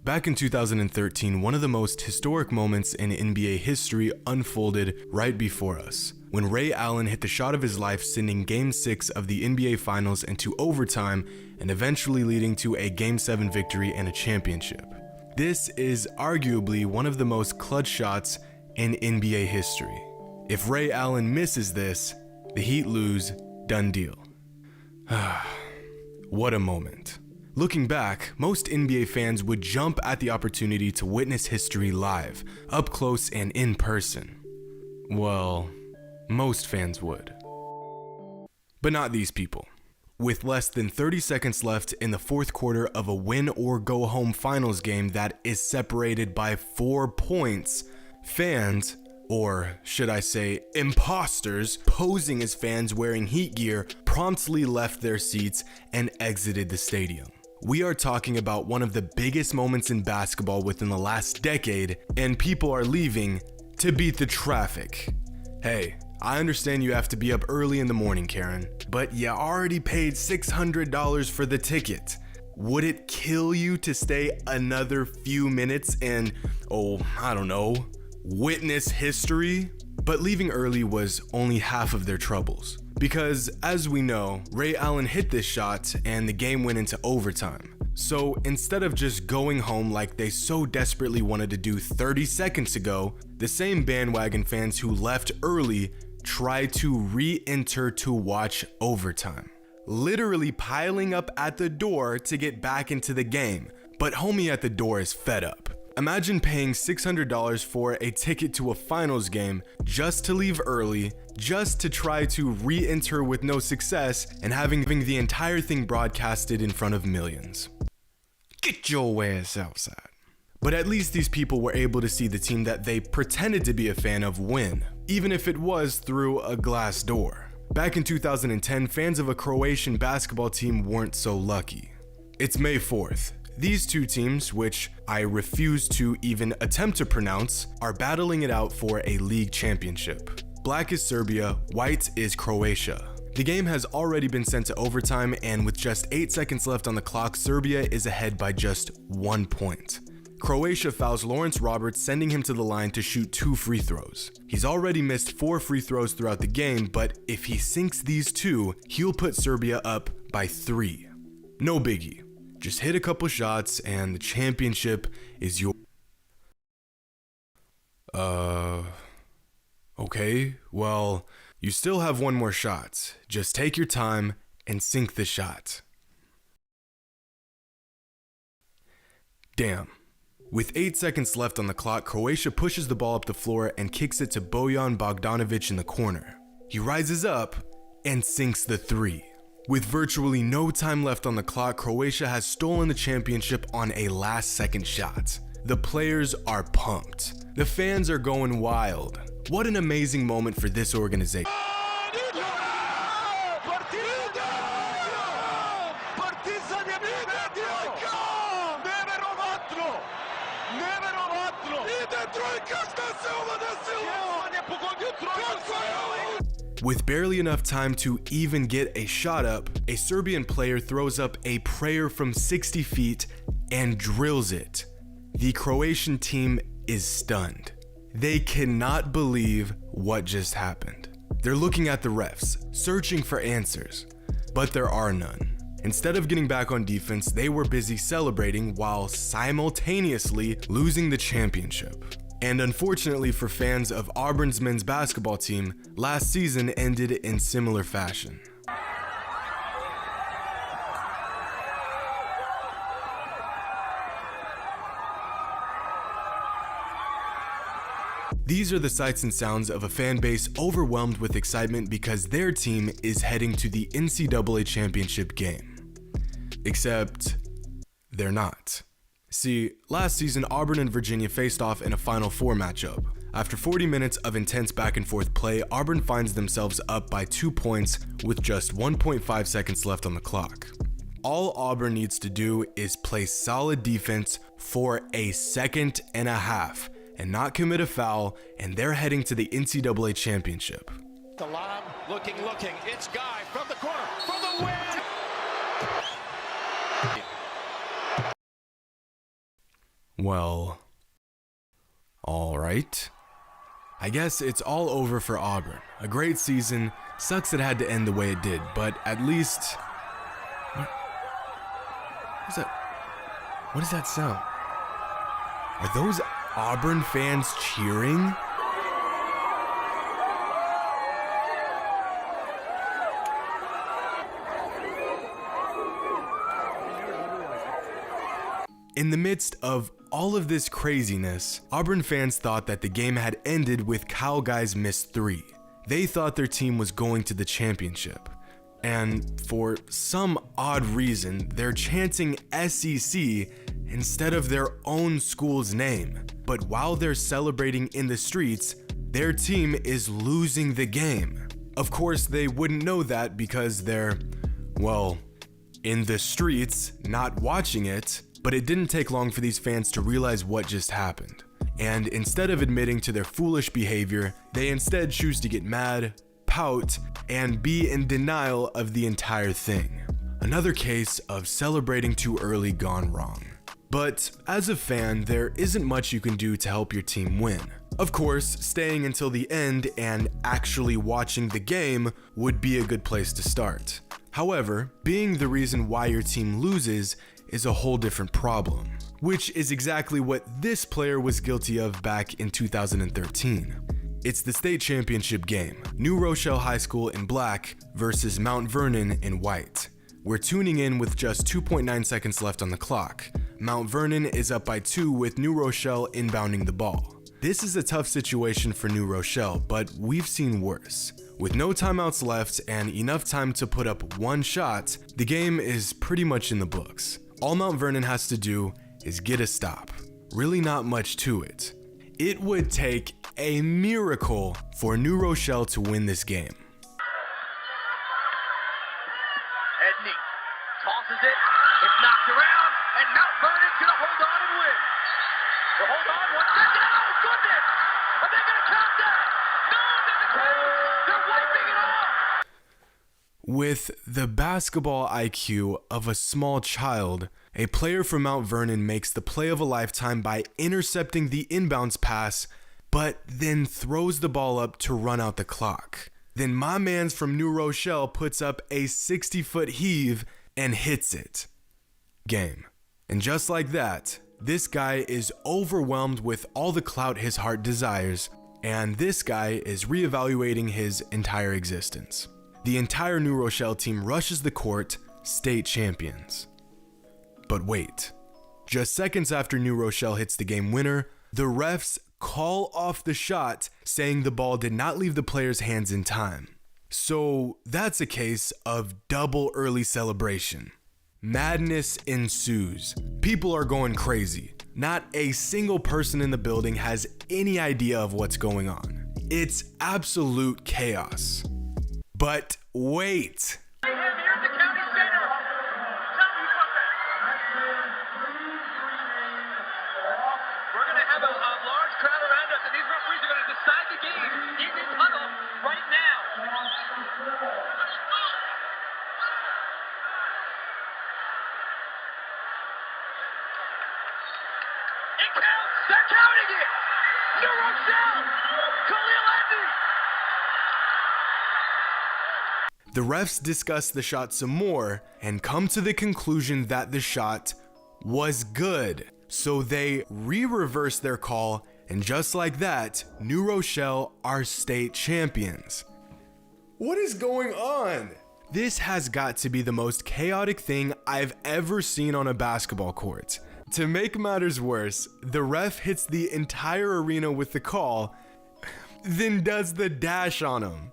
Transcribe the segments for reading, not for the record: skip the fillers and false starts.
Back in 2013, one of the most historic moments in NBA history unfolded right before us, when Ray Allen hit the shot of his life, sending Game 6 of the NBA Finals into overtime and eventually leading to a Game 7 victory and a championship. This is arguably one of the most clutch shots in NBA history. If Ray Allen misses this, the Heat lose, done deal. What a moment. Looking back, most NBA fans would jump at the opportunity to witness history live, up close and in person. Well, most fans would. But not these people. With less than 30 seconds left in the fourth quarter of a win-or-go-home finals game that is separated by 4 points, fans, or should I say imposters, posing as fans wearing Heat gear, promptly left their seats and exited the stadium. We are talking about one of the biggest moments in basketball within the last decade, and people are leaving to beat the traffic. Hey, I understand you have to be up early in the morning, Karen, but you already paid $600 for the ticket. Would it kill you to stay another few minutes and, I don't know, witness history? But leaving early was only half of their troubles. Because, as we know, Ray Allen hit this shot and the game went into overtime. So instead of just going home like they so desperately wanted to do 30 seconds ago, the same bandwagon fans who left early tried to re-enter to watch overtime. Literally piling up at the door to get back into the game. But homie at the door is fed up. Imagine paying $600 for a ticket to a finals game just to leave early, just to try to re-enter with no success, and having the entire thing broadcasted in front of millions. Get your ass outside. But at least these people were able to see the team that they pretended to be a fan of win, even if it was through a glass door. Back in 2010, fans of a Croatian basketball team weren't so lucky. It's May 4th. These two teams, which I refuse to even attempt to pronounce, are battling it out for a league championship. Black is Serbia, white is Croatia. The game has already been sent to overtime, and with just 8 seconds left on the clock, Serbia is ahead by just 1 point. Croatia fouls Lawrence Roberts, sending him to the line to shoot 2 free throws. He's already missed 4 free throws throughout the game, but if he sinks these 2, he'll put Serbia up by 3. No biggie. Just hit a couple shots and the championship is yours. Okay, well, you still have 1 more shot. Just take your time and sink the shot. Damn. With 8 seconds left on the clock, Croatia pushes the ball up the floor and kicks it to Bojan Bogdanovic in the corner. He rises up and sinks the 3. With virtually no time left on the clock, Croatia has stolen the championship on a last-second shot. The players are pumped. The fans are going wild. What an amazing moment for this organization. With barely enough time to even get a shot up, a Serbian player throws up a prayer from 60 feet and drills it. The Croatian team is stunned. They cannot believe what just happened. They're looking at the refs, searching for answers, but there are none. Instead of getting back on defense, they were busy celebrating while simultaneously losing the championship. And unfortunately for fans of Auburn's men's basketball team, last season ended in similar fashion. These are the sights and sounds of a fan base overwhelmed with excitement because their team is heading to the NCAA championship game. Except, they're not. See, last season Auburn and Virginia faced off in a Final Four matchup. After 40 minutes of intense back and forth play, Auburn finds themselves up by 2 points with just 1.5 seconds left on the clock. All Auburn needs to do is play solid defense for a second and a half and not commit a foul, and they're heading to the NCAA championship. The lob, looking, it's Guy from the corner, for the win! Well, all right. I guess it's all over for Auburn. A great season. Sucks it had to end the way it did, but at least... What's that? What is that sound? Are those Auburn fans cheering? In the midst of all of this craziness, Auburn fans thought that the game had ended with Kyle Guy's missed three. They thought their team was going to the championship. And for some odd reason, they're chanting SEC instead of their own school's name. But while they're celebrating in the streets, their team is losing the game. Of course, they wouldn't know that because they're, well, in the streets, not watching it. But it didn't take long for these fans to realize what just happened. And instead of admitting to their foolish behavior, they instead choose to get mad, pout, and be in denial of the entire thing. Another case of celebrating too early gone wrong. But as a fan, there isn't much you can do to help your team win. Of course, staying until the end and actually watching the game would be a good place to start. However, being the reason why your team loses is a whole different problem, which is exactly what this player was guilty of back in 2013. It's the state championship game, New Rochelle High School in black versus Mount Vernon in white. We're tuning in with just 2.9 seconds left on the clock. Mount Vernon is up by 2 with New Rochelle inbounding the ball. This is a tough situation for New Rochelle, but we've seen worse. With no timeouts left and enough time to put up one shot, the game is pretty much in the books. All Mount Vernon has to do is get a stop. Really not much to it. It would take a miracle for New Rochelle to win this game. Edney tosses it. It's knocked around, and Mount Vernon's going to hold on and win. They'll hold on 1 second. Oh, goodness! Are they going to count that? No, it doesn't count. They're wiping it off. With the basketball IQ of a small child, a player from Mount Vernon makes the play of a lifetime by intercepting the inbounds pass, but then throws the ball up to run out the clock. Then my man's from New Rochelle puts up a 60-foot heave and hits it. Game. And just like that, this guy is overwhelmed with all the clout his heart desires, and this guy is reevaluating his entire existence. The entire New Rochelle team rushes the court, state champions. But wait, just seconds after New Rochelle hits the game winner, the refs call off the shot, saying the ball did not leave the player's hands in time. So that's a case of double early celebration. Madness ensues. People are going crazy. Not a single person in the building has any idea of what's going on. It's absolute chaos. But wait. Here's the county center. Tell me who's that. We're going to have a large crowd around us, and these referees are going to decide the game in this huddle right now. It counts. They're counting it. New Rochelle. Khalil Edney. The refs discuss the shot some more and come to the conclusion that the shot was good. So they re-reverse their call, and just like that, New Rochelle are state champions. What is going on? This has got to be the most chaotic thing I've ever seen on a basketball court. To make matters worse, the ref hits the entire arena with the call, then does the dash on him.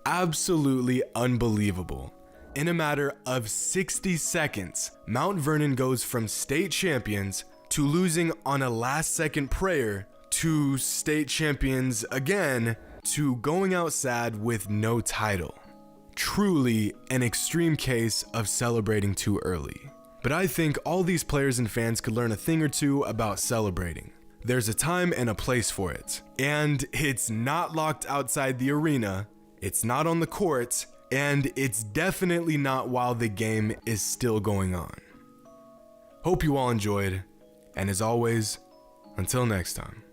Absolutely unbelievable. In a matter of 60 seconds, Mount Vernon goes from state champions to losing on a last-second prayer to state champions again to going out sad with no title. Truly an extreme case of celebrating too early. But I think all these players and fans could learn a thing or two about celebrating. There's a time and a place for it. And it's not locked outside the arena. It's not on the court, and it's definitely not while the game is still going on. Hope you all enjoyed, and as always, Until next time.